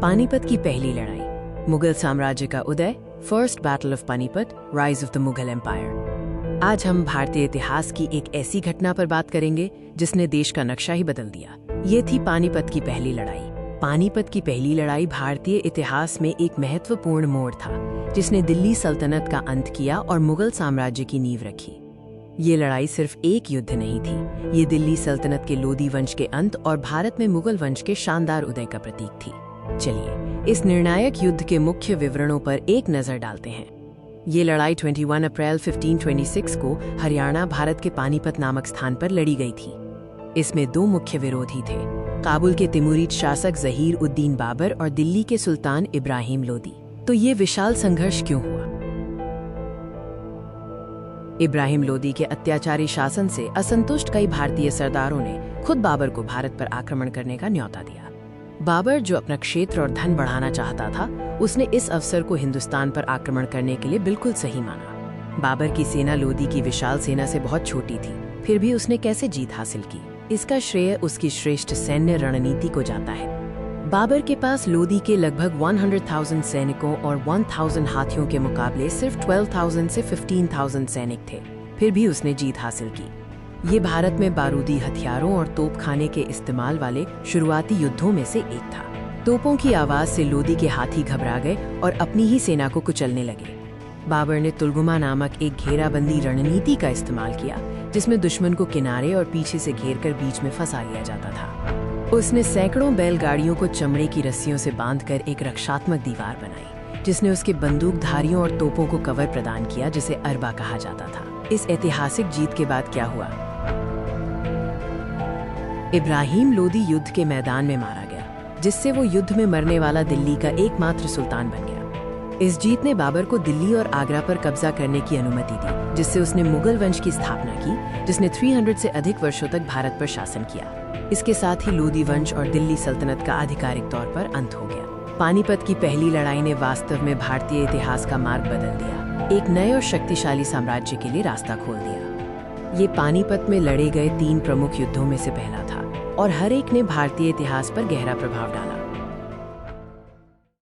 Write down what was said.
पानीपत की पहली लड़ाई, मुगल साम्राज्य का उदय, first battle of Panipat, rise of the Mughal empire. आज हम भारतीय इतिहास की एक ऐसी घटना पर बात करेंगे जिसने देश का नक्शा ही बदल दिया। ये थी पानीपत की पहली लड़ाई। पानीपत की पहली लड़ाई भारतीय इतिहास में एक महत्वपूर्ण मोड़ था, जिसने दिल्ली सल्तनत का अंत किया और मुगल साम्राज्य की नींव रखी। ये लड़ाई सिर्फ एक युद्ध नहीं थी, ये दिल्ली सल्तनत के लोदी वंश के अंत और भारत में मुगल वंश के शानदार उदय का प्रतीक थी। चलिए इस निर्णायक युद्ध के मुख्य विवरणों पर एक नजर डालते हैं। ये लड़ाई 21 अप्रैल 1526 को हरियाणा, भारत के पानीपत नामक स्थान पर लड़ी गई थी। इसमें दो मुख्य विरोधी थे, काबुल के तिमुरिद शासक जहीर उद्दीन बाबर और दिल्ली के सुल्तान इब्राहिम लोदी। तो ये विशाल संघर्ष क्यों हुआ? इब्राहिम लोदी के अत्याचारी शासन से असंतुष्ट कई भारतीय सरदारों ने खुद बाबर को भारत पर आक्रमण करने का न्योता दिया। बाबर, जो अपना क्षेत्र और धन बढ़ाना चाहता था, उसने इस अवसर को हिंदुस्तान पर आक्रमण करने के लिए बिल्कुल सही माना। बाबर की सेना लोदी की विशाल सेना से बहुत छोटी थी, फिर भी उसने कैसे जीत हासिल की, इसका श्रेय उसकी श्रेष्ठ सैन्य रणनीति को जाता है। बाबर के पास लोदी के लगभग 100,000 सैनिकों और 1000 हाथियों के मुकाबले सिर्फ 12,000 से 15,000 सैनिक थे, फिर भी उसने जीत हासिल की। ये भारत में बारूदी हथियारों और तोपखाने के इस्तेमाल वाले शुरुआती युद्धों में से एक था। तोपों की आवाज से लोदी के हाथी घबरा गए और अपनी ही सेना को कुचलने लगे। बाबर ने तुलगुमा नामक एक घेराबंदी रणनीति का इस्तेमाल किया, जिसमें दुश्मन को किनारे और पीछे से घेरकर बीच में फंसा लिया जाता था। उसने सैकड़ों बैलगाड़ियों को चमड़े की रस्सियों से बांधकर एक रक्षात्मक दीवार बनाई, जिसने उसके बंदूकधारियों और तोपों को कवर प्रदान किया, जिसे अरबा कहा जाता था। इस ऐतिहासिक जीत के बाद क्या हुआ? इब्राहिम लोदी युद्ध के मैदान में मारा गया, जिससे वो युद्ध में मरने वाला दिल्ली का एकमात्र सुल्तान बन गया। इस जीत ने बाबर को दिल्ली और आगरा पर कब्जा करने की अनुमति दी, जिससे उसने मुगल वंश की स्थापना की, जिसने 300 से अधिक वर्षों तक भारत पर शासन किया। इसके साथ ही लोदी वंश और दिल्ली सल्तनत का आधिकारिक तौर पर अंत हो गया। पानीपत की पहली लड़ाई ने वास्तव में भारतीय इतिहास का मार्ग बदल दिया, एक नए और शक्तिशाली साम्राज्य के लिए रास्ता खोल दिया। ये पानीपत में लड़े गए 3 प्रमुख युद्धों में से पहला था और हर एक ने भारतीय इतिहास पर गहरा प्रभाव डाला।